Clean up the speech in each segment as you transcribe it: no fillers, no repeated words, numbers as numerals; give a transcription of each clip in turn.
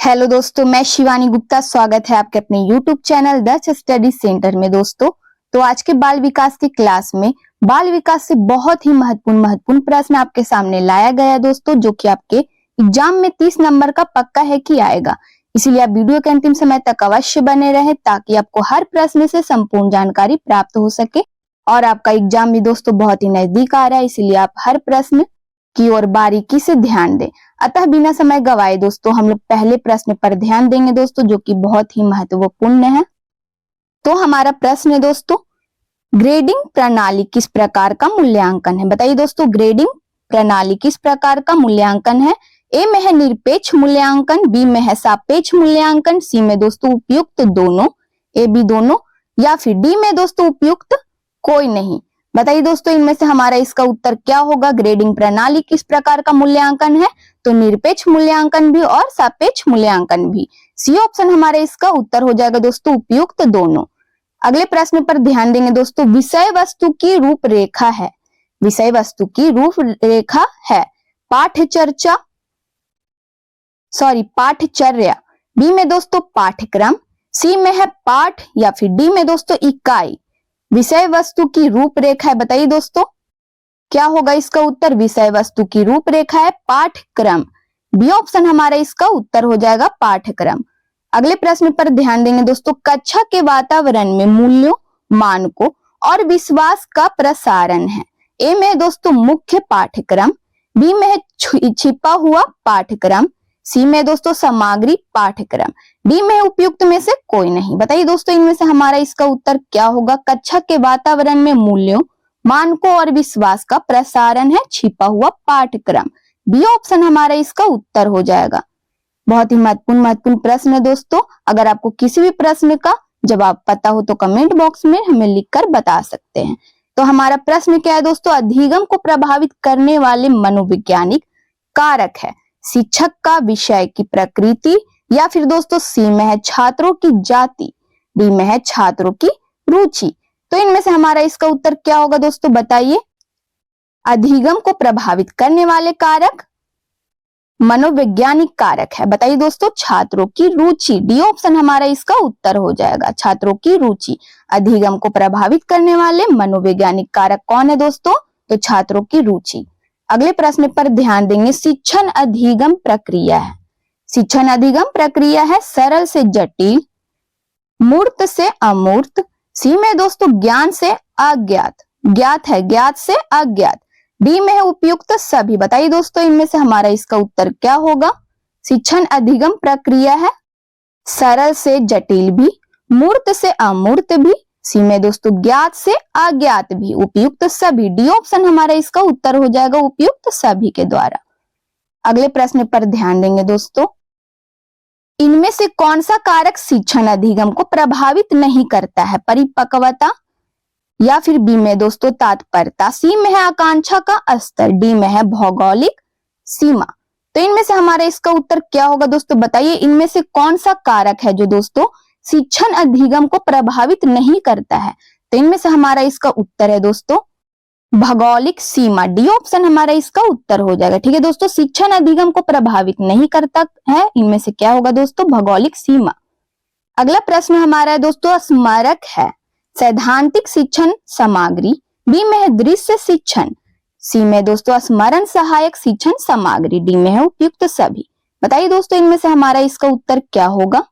Hello दोस्तों, मैं शिवानी गुप्ता। स्वागत है आपके अपने YouTube चैनल दक्ष स्टडी सेंटर में। दोस्तों, तो आज के बाल विकास की क्लास में बाल विकास से बहुत ही महत्वपूर्ण प्रश्न आपके सामने लाया गया है दोस्तों, जो कि आपके एग्जाम में 30 नंबर का पक्का है कि आएगा। इसीलिए आप वीडियो के अंतिम समय तक अवश्य बने रहे ताकि आपको हर प्रश्न से संपूर्ण जानकारी प्राप्त हो सके। और आपका एग्जाम भी दोस्तों बहुत ही नजदीक आ रहा है, इसीलिए आप हर प्रश्न की ओर बारीकी से ध्यान दें। अतः बिना समय गवाए दोस्तों हम लोग पहले प्रश्न पर ध्यान देंगे दोस्तों, जो कि बहुत ही महत्वपूर्ण है। तो हमारा प्रश्न है दोस्तों, ग्रेडिंग प्रणाली किस प्रकार का मूल्यांकन है? बताइए दोस्तों, ग्रेडिंग प्रणाली किस प्रकार का मूल्यांकन है? ए में है निरपेक्ष मूल्यांकन, बी में है सापेक्ष मूल्यांकन, सी में दोस्तों उपयुक्त दोनों, ए बी दोनों, या फिर डी में दोस्तों उपयुक्त कोई नहीं। बताइए दोस्तों, इनमें से हमारा इसका उत्तर क्या होगा? ग्रेडिंग प्रणाली किस प्रकार का मूल्यांकन है? तो निरपेक्ष मूल्यांकन भी और सापेक्ष मूल्यांकन भी। सी ऑप्शन हमारा इसका उत्तर हो जाएगा दोस्तों, उपयुक्त दोनों। अगले प्रश्न पर ध्यान देंगे दोस्तों, विषय वस्तु की रूपरेखा है। विषय वस्तु की रूपरेखा है पाठचर्या, बी में दोस्तों पाठ्यक्रम, सी में है पाठ, या फिर डी में दोस्तों इकाई। विषय वस्तु की रूपरेखा है, बताइए दोस्तों क्या होगा इसका उत्तर? विषय वस्तु की रूपरेखा है पाठ्यक्रम। बी ऑप्शन हमारा इसका उत्तर हो जाएगा पाठ्यक्रम। अगले प्रश्न पर ध्यान देंगे दोस्तों, कक्षा के वातावरण में मूल्यों, मानकों और विश्वास का प्रसारण है। ए में दोस्तों मुख्य पाठ्यक्रम, बी में है छिपा हुआ पाठ्यक्रम, सी में दोस्तों सामग्री पाठ्यक्रम, डी में उपयुक्त में से कोई नहीं। बताइए दोस्तों, इनमें से हमारा इसका उत्तर क्या होगा? कक्षा के वातावरण में मूल्यों, मानकों और विश्वास का प्रसारण है छिपा हुआ पाठ्यक्रम। बी ऑप्शन हमारा इसका उत्तर हो जाएगा। बहुत ही महत्वपूर्ण प्रश्न है दोस्तों। अगर आपको किसी भी प्रश्न का जवाब पता हो तो कमेंट बॉक्स में हमें लिखकर बता सकते हैं। तो हमारा प्रश्न क्या है दोस्तों? अधिगम को प्रभावित करने वाले मनोवैज्ञानिक कारक है। शिक्षक का विषय की प्रकृति, या फिर दोस्तों सी में है छात्रों की जाति, डी में है छात्रों की रुचि। तो इनमें से हमारा इसका उत्तर क्या होगा दोस्तों? बताइए। अधिगम को प्रभावित करने वाले कारक मनोवैज्ञानिक कारक है। बताइए दोस्तों, छात्रों की रुचि। डी ऑप्शन हमारा इसका उत्तर हो जाएगा, छात्रों की रुचि। अधिगम को प्रभावित करने वाले मनोवैज्ञानिक कारक कौन है दोस्तों? तो छात्रों की रुचि। अगले प्रश्न पर ध्यान देंगे, शिक्षण अधिगम प्रक्रिया है। शिक्षण अधिगम प्रक्रिया है सरल से जटिल, मूर्त से अमूर्त, सी में दोस्तों ज्ञान से अज्ञात, ज्ञात से अज्ञात, डी में है उपयुक्त सभी। बताइए दोस्तों, इनमें से हमारा इसका उत्तर क्या होगा? शिक्षण अधिगम प्रक्रिया है सरल से जटिल भी, मूर्त से अमूर्त भी, सी में दोस्तों ज्ञात से अज्ञात भी, उपयुक्त सभी। डी ऑप्शन हमारा इसका उत्तर हो जाएगा, उपयुक्त सभी के द्वारा। अगले प्रश्न पर ध्यान देंगे दोस्तों, इनमें से कौन सा कारक शिक्षण अधिगम को प्रभावित नहीं करता है? परिपक्वता, या फिर बी में दोस्तों तात्पर्यता, सी में है आकांक्षा का स्तर, डी में है भौगोलिक सीमा। तो इनमें से हमारा इसका उत्तर क्या होगा दोस्तों? बताइए, इनमें से कौन सा कारक है जो दोस्तों शिक्षण अधिगम को प्रभावित नहीं करता है? तो इनमें से हमारा इसका उत्तर है दोस्तों भौगोलिक सीमा। डी ऑप्शन हमारा इसका उत्तर हो जाएगा। ठीक है दोस्तों, शिक्षण अधिगम को प्रभावित नहीं करता है, इनमें से क्या होगा दोस्तों? भौगोलिक सीमा। अगला प्रश्न हमारा है दोस्तों, स्मारक है सैद्धांतिक शिक्षण सामग्री, बी में है दृश्य शिक्षण, सी में दोस्तों स्मरण सहायक शिक्षण सामग्री, डी में है उपयुक्त सभी। बताइए दोस्तों, इनमें से हमारा इसका उत्तर क्या होगा?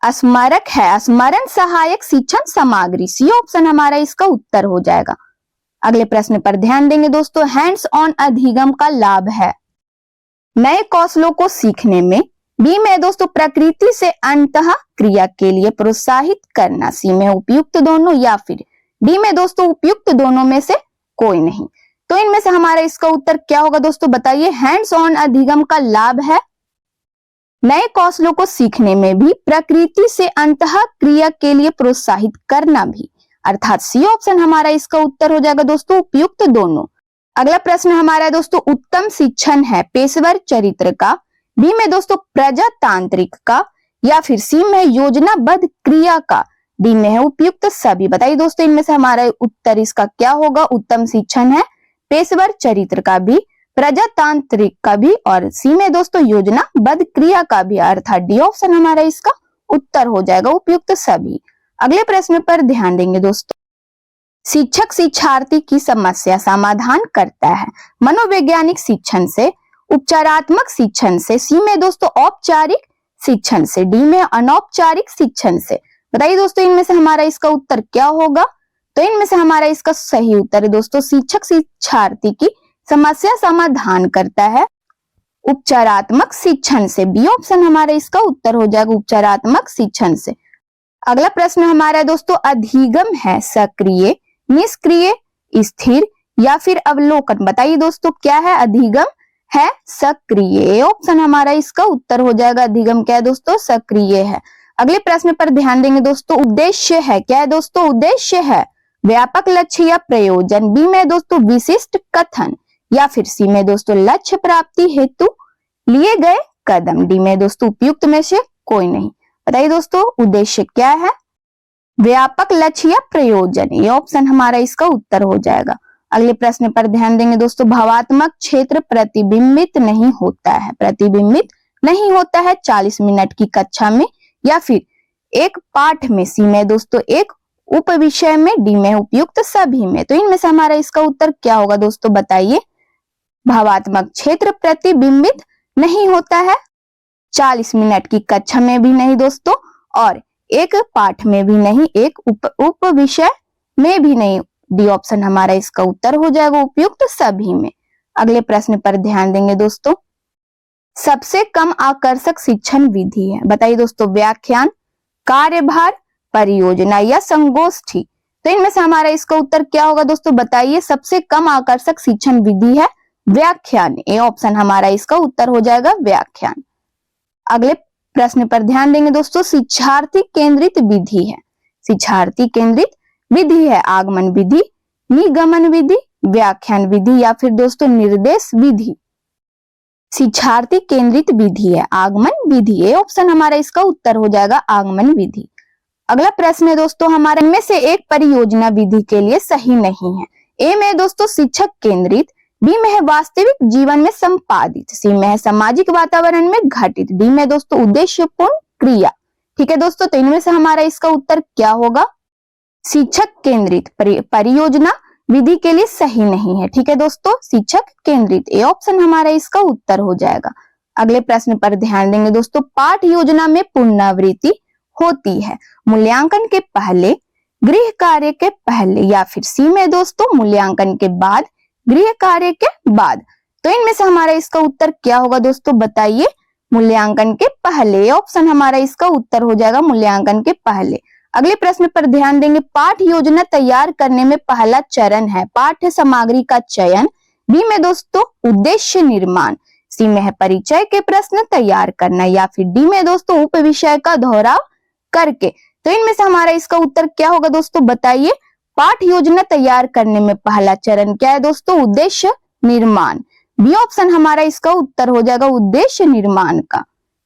स्मारक है स्मरण सहायक शिक्षण सामग्री, सी ऑप्शन हमारा इसका उत्तर हो जाएगा। अगले प्रश्न पर ध्यान देंगे दोस्तों, हैंड्स ऑन अधिगम का लाभ है नए कौशलों को सीखने में, बी में दोस्तों प्रकृति से अंतः क्रिया के लिए प्रोत्साहित करना, सी में उपयुक्त दोनों, या फिर डी में दोस्तों उपयुक्त दोनों में से कोई नहीं। तो इनमें से हमारा इसका उत्तर क्या होगा दोस्तों? बताइए। हैंड्स ऑन अधिगम का लाभ है नए कौशलों को सीखने में भी, प्रकृति से अंतः क्रिया के लिए प्रोत्साहित करना भी, अर्थात सी ऑप्शन हमारा इसका उत्तर हो जाएगा दोस्तों उपयुक्त दोनों। अगला प्रश्न हमारा है दोस्तों, उत्तम शिक्षण है पेशेवर चरित्र का, बी में दोस्तों प्रजातांत्रिक का, या फिर सी में योजनाबद्ध क्रिया का, डी में है उपयुक्त सभी। बताइए दोस्तों, इनमें से हमारा उत्तर इसका क्या होगा? उत्तम शिक्षण है पेशेवर चरित्र का भी, प्रजातांत्रिक का भी, और सी में दोस्तों योजनाबद्ध क्रिया का भी, अर्थात डी ऑप्शन हमारा इसका उत्तर हो जाएगा उपयुक्त सभी। अगले प्रश्न पर ध्यान देंगे दोस्तों। शिक्षक शिक्षार्थी की समस्या समाधान करता है। मनोवैज्ञानिक शिक्षण से, उपचारात्मक शिक्षण से, सी में दोस्तों औपचारिक शिक्षण से, डी में अनौपचारिक शिक्षण से। बताइए दोस्तों इनमें से हमारा इसका उत्तर क्या होगा? तो इनमें से हमारा इसका सही उत्तर है दोस्तों शिक्षक शिक्षार्थी की समस्या समाधान करता है उपचारात्मक शिक्षण से। बी ऑप्शन हमारा इसका उत्तर हो जाएगा उपचारात्मक शिक्षण से। अगला प्रश्न हमारा दोस्तों अधिगम है सक्रिय, निष्क्रिय, स्थिर या फिर अवलोकन। बताइए दोस्तों क्या है? अधिगम है सक्रिय। ऑप्शन हमारा इसका उत्तर हो जाएगा अधिगम क्या है दोस्तों? सक्रिय है। अगले प्रश्न पर ध्यान देंगे दोस्तों। उद्देश्य है क्या है दोस्तों? उद्देश्य है व्यापक लक्ष्य या प्रयोजन। बी में दोस्तों विशिष्ट कथन, या फिर सी में दोस्तों लक्ष्य प्राप्ति हेतु लिए गए कदम। डी में दोस्तों उपयुक्त में से कोई नहीं। बताइए दोस्तों उद्देश्य क्या है? व्यापक लक्ष्य या प्रयोजन। ये ऑप्शन हमारा इसका उत्तर हो जाएगा। अगले प्रश्न पर ध्यान देंगे दोस्तों। भावात्मक क्षेत्र प्रतिबिंबित नहीं होता है। प्रतिबिंबित नहीं होता है 40 मिनट की कक्षा में, या फिर एक पाठ में। सी में दोस्तों एक उप विषय में, डी में उपयुक्त सभी में। तो इनमें से हमारा इसका उत्तर क्या होगा दोस्तों? बताइए। भावात्मक क्षेत्र प्रतिबिंबित नहीं होता है 40 मिनट की कक्षा में भी नहीं दोस्तों, और एक पाठ में भी नहीं, एक उप विषय में भी नहीं। डी ऑप्शन हमारा इसका उत्तर हो जाएगा उपयुक्त सभी में। अगले प्रश्न पर ध्यान देंगे दोस्तों। सबसे कम आकर्षक शिक्षण विधि है। बताइए दोस्तों व्याख्यान, कार्यभार, परियोजना या संगोष्ठी। तो इनमें से हमारा इसका उत्तर क्या होगा दोस्तों? बताइए। सबसे कम आकर्षक शिक्षण विधि है व्याख्यान। ए ऑप्शन हमारा इसका उत्तर हो जाएगा व्याख्यान। अगले प्रश्न पर ध्यान देंगे दोस्तों। शिक्षार्थी केंद्रित विधि है। शिक्षार्थी केंद्रित विधि है आगमन विधि, निगमन विधि, व्याख्यान विधि या फिर दोस्तों निर्देश विधि। शिक्षार्थी केंद्रित विधि है आगमन विधि। ये ऑप्शन हमारा इसका उत्तर हो जाएगा आगमन विधि। अगला प्रश्न है दोस्तों हमारे में से एक परियोजना विधि के लिए सही नहीं है। ए में दोस्तों शिक्षक केंद्रित, बी में है वास्तविक जीवन में संपादित, सी में है सामाजिक वातावरण में घटित, डी में दोस्तों उद्देश्यपूर्ण क्रिया। ठीक है दोस्तों, तो इनमें से हमारा इसका उत्तर क्या होगा? शिक्षक केंद्रित परियोजना विधि के लिए सही नहीं है। ठीक है दोस्तों, शिक्षक केंद्रित ए ऑप्शन हमारा इसका उत्तर हो जाएगा। अगले प्रश्न पर ध्यान देंगे दोस्तों। पाठ योजना में पुनरावृत्ति होती है मूल्यांकन के पहले, गृह कार्य के पहले या फिर सी में दोस्तों मूल्यांकन के बाद, गृह कार्य के बाद। तो इनमें से हमारा इसका उत्तर क्या होगा दोस्तों? बताइए। मूल्यांकन के पहले ऑप्शन हमारा इसका उत्तर हो जाएगा मूल्यांकन के पहले। अगले प्रश्न पर ध्यान देंगे। पाठ योजना तैयार करने में पहला चरण है पाठ्य सामग्री का चयन, बी में दोस्तों उद्देश्य निर्माण, सी में है परिचय के प्रश्न तैयार करना या फिर डी में दोस्तों उप विषय का दोहराव करके। तो इनमें से हमारा इसका उत्तर क्या होगा दोस्तों? बताइए। पाठ योजना तैयार करने में पहला चरण क्या है दोस्तों? उद्देश्य निर्माण। बी ऑप्शन हमारा इसका उत्तर हो जाएगा उद्देश्य निर्माण का।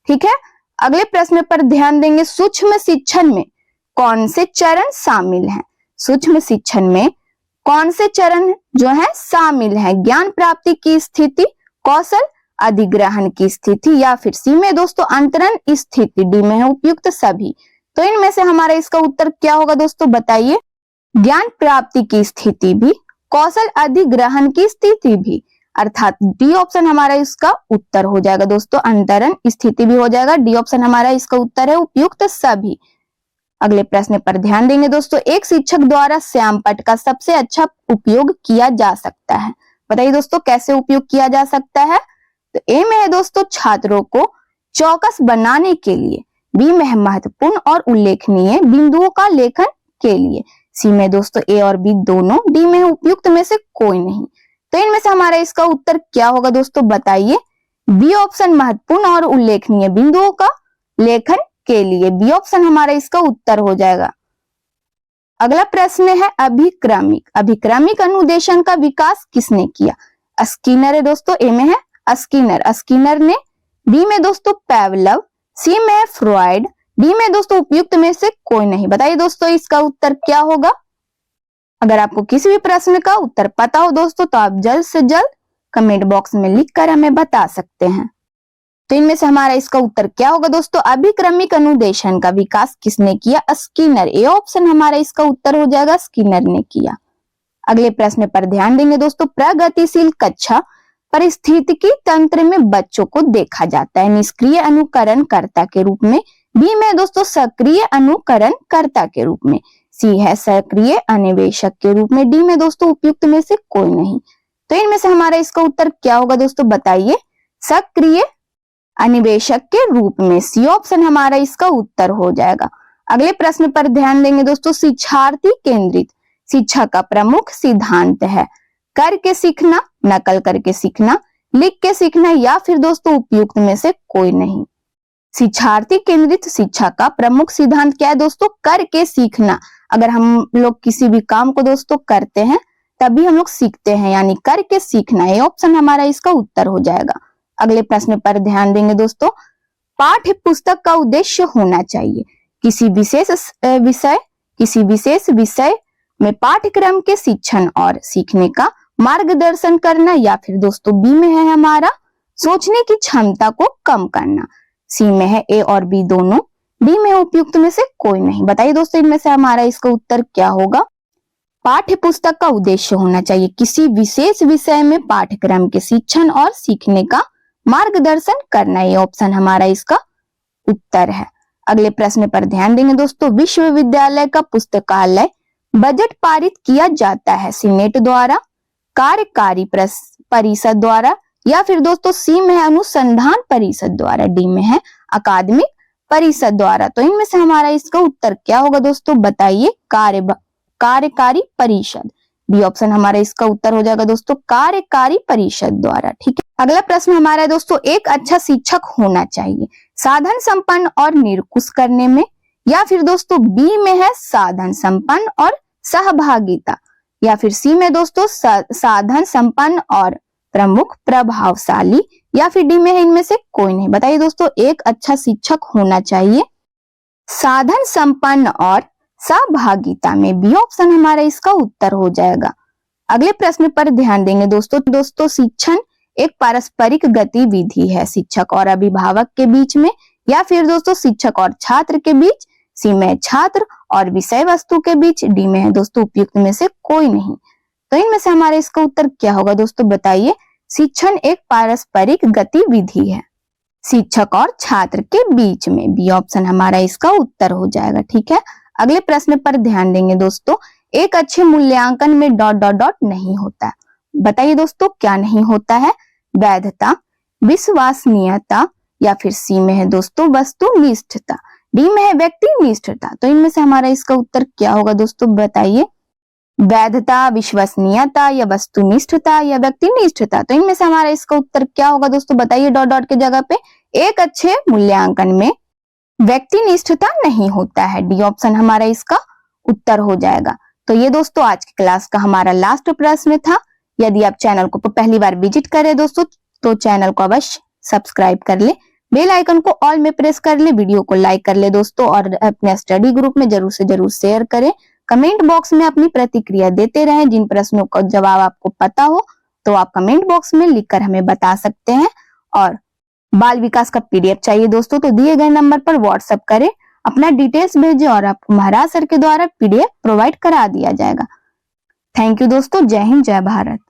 ठीक है, अगले प्रश्न पर ध्यान देंगे। सूक्ष्म शिक्षण में कौन से चरण शामिल हैं? सूक्ष्म शिक्षण में कौन से चरण जो है शामिल है? ज्ञान प्राप्ति की स्थिति, कौशल अधिग्रहण की स्थिति या फिर सी में दोस्तों अंतरण स्थिति, डी में है उपयुक्त सभी। तो इनमें से हमारा इसका उत्तर क्या होगा दोस्तों? बताइए। ज्ञान प्राप्ति की स्थिति भी, कौशल अधिग्रहण की स्थिति भी, अर्थात डी ऑप्शन हमारा इसका उत्तर हो जाएगा दोस्तों अंतरण स्थिति भी हो जाएगा। डी ऑप्शन हमारा इसका उत्तर है उपयुक्त सभी। अगले प्रश्न पर ध्यान देंगे दोस्तों। एक शिक्षक द्वारा श्यामपट्ट का सबसे अच्छा उपयोग किया जा सकता है। बताइए दोस्तों कैसे उपयोग किया जा सकता है? तो ए में है दोस्तों छात्रों को चौकस बनाने के लिए, बी में है महत्वपूर्ण और उल्लेखनीय बिंदुओं का लेखन के लिए, सी में दोस्तों ए और बी दोनों, डी में है उपयुक्त में से कोई नहीं। तो इनमें से हमारा इसका उत्तर क्या होगा दोस्तों? बताइए। बी ऑप्शन महत्वपूर्ण और उल्लेखनीय बिंदुओं का लेखन के लिए, बी ऑप्शन हमारा इसका उत्तर हो जाएगा। अगला प्रश्न है अभिक्रमिक। अभिक्रमिक अनुदेशन का विकास किसने किया? स्किनर है दोस्तों, ए में है स्किनर ने, बी में दोस्तों पैवलव, सी में है फ्रॉइड, डी में दोस्तों उपयुक्त में से कोई नहीं। बताइए दोस्तों इसका उत्तर क्या होगा? अगर आपको किसी भी प्रश्न का उत्तर पता हो दोस्तों तो आप जल्द से जल्द कमेंट बॉक्स में लिखकर हमें बता सकते हैं। तो इनमें से हमारा इसका उत्तर क्या होगा दोस्तों? अभिक्रमिक अनुदेशन का विकास किसने किया? स्किनर। ए ऑप्शन हमारा इसका उत्तर हो जाएगा, स्किनर ने किया। अगले प्रश्न पर ध्यान देंगे दोस्तों। प्रगतिशील कक्षा परिस्थितिकी तंत्र में बच्चों को देखा जाता है निष्क्रिय अनुकरणकर्ता के रूप में, बी में दोस्तों सक्रिय अनुकरणकर्ता के रूप में, सी है सक्रिय अन्वेषक के रूप में, डी में दोस्तों उपयुक्त में से कोई नहीं। तो इनमें से हमारा इसका उत्तर क्या होगा दोस्तों? बताइए। सक्रिय अन्वेषक के रूप में, सी ऑप्शन हमारा इसका उत्तर हो जाएगा। अगले प्रश्न पर ध्यान देंगे दोस्तों। शिक्षार्थी केंद्रित शिक्षा का प्रमुख सिद्धांत है करके सीखना, नकल करके सीखना, लिख के सीखना, या फिर दोस्तों उपयुक्त में से कोई नहीं। शिक्षार्थी केंद्रित शिक्षा का प्रमुख सिद्धांत क्या है दोस्तों? करके सीखना। अगर हम लोग किसी भी काम को दोस्तों करते हैं तभी हम लोग सीखते हैं, यानी करके सीखना। ये ऑप्शन हमारा इसका उत्तर हो जाएगा। अगले प्रश्न पर ध्यान देंगे दोस्तों। पाठ्य पुस्तक का उद्देश्य होना चाहिए किसी विशेष विषय में पाठ्यक्रम के शिक्षण और सीखने का मार्गदर्शन करना, या फिर दोस्तों बी में है हमारा सोचने की क्षमता को कम करना, सी में है ए और बी दोनों, डी में है उपयुक्त में से कोई नहीं। बताइए दोस्तों इनमें से हमारा इसका उत्तर क्या होगा? पाठ्य पुस्तक का उद्देश्य होना चाहिए किसी विशेष विषय में पाठ्यक्रम के शिक्षण और सीखने का मार्गदर्शन करना, ये ऑप्शन हमारा इसका उत्तर है। अगले प्रश्न पर ध्यान देंगे दोस्तों। विश्वविद्यालय का पुस्तकालय बजट पारित किया जाता है सीनेट द्वारा, कार्यकारी परिषद द्वारा, या फिर दोस्तों सी में है अनुसंधान परिषद द्वारा, डी में है अकादमिक परिषद द्वारा। तो इनमें से हमारा इसका उत्तर क्या होगा दोस्तों? बताइए। कार्यकारी परिषद, बी ऑप्शन हमारा इसका उत्तर हो जाएगा दोस्तों, कार्यकारी परिषद द्वारा। ठीक है। अगला प्रश्न हमारा है दोस्तों। एक अच्छा शिक्षक होना चाहिए साधन संपन्न और निरंकुश करने में, या फिर दोस्तों बी में है साधन संपन्न और सहभागिता, या फिर सी में दोस्तों साधन संपन्न और प्रमुख प्रभावशाली, या फिर डी में है इनमें से कोई नहीं। बताइए दोस्तों। एक अच्छा शिक्षक होना चाहिए साधन संपन्न और सहभागिता में, बी ऑप्शन हमारा इसका उत्तर हो जाएगा। अगले प्रश्न पर ध्यान देंगे दोस्तों। शिक्षण एक पारस्परिक गतिविधि है शिक्षक और अभिभावक के बीच में, या फिर दोस्तों शिक्षक और छात्र के बीच, सी में छात्र और विषय वस्तु के बीच, डी में है दोस्तों उपयुक्त में से कोई नहीं। तो इनमें से हमारा इसका उत्तर क्या होगा दोस्तों? बताइए। शिक्षण एक पारस्परिक गतिविधि है शिक्षक और छात्र के बीच में, बी ऑप्शन हमारा इसका उत्तर हो जाएगा। ठीक है। अगले प्रश्न पर ध्यान देंगे दोस्तों। एक अच्छे मूल्यांकन में ... नहीं होता। बताइए दोस्तों क्या नहीं होता है? वैधता, विश्वसनीयता, या फिर सी में है दोस्तों वस्तुनिष्ठता, डी में है व्यक्तिनिष्ठता। तो इनमें से हमारा इसका उत्तर क्या होगा दोस्तों? बताइए। वैधता, विश्वसनीयता, या वस्तुनिष्ठता, या व्यक्तिनिष्ठता। तो इनमें से हमारा इसका उत्तर क्या होगा दोस्तों? बताइए। ... के जगह पे एक अच्छे मूल्यांकन में व्यक्तिनिष्ठता नहीं होता है, डी ऑप्शन हमारा इसका उत्तर हो जाएगा। तो ये दोस्तों आज की क्लास का हमारा लास्ट प्रश्न था। यदि आप चैनल को पहली बार विजिट करें दोस्तों तो चैनल को अवश्य सब्सक्राइब कर ले, बेल आइकन को ऑल में प्रेस कर ले, वीडियो को लाइक कर ले दोस्तों, और अपने स्टडी ग्रुप में जरूर से जरूर शेयर करें। कमेंट बॉक्स में अपनी प्रतिक्रिया देते रहें। जिन प्रश्नों का जवाब आपको पता हो तो आप कमेंट बॉक्स में लिखकर हमें बता सकते हैं। और बाल विकास का पीडीएफ चाहिए दोस्तों तो दिए गए नंबर पर व्हाट्सएप करें, अपना डिटेल्स भेजें और आपको महाराज सर के द्वारा पीडीएफ प्रोवाइड करा दिया जाएगा। थैंक यू दोस्तों। जय हिंद, जय भारत।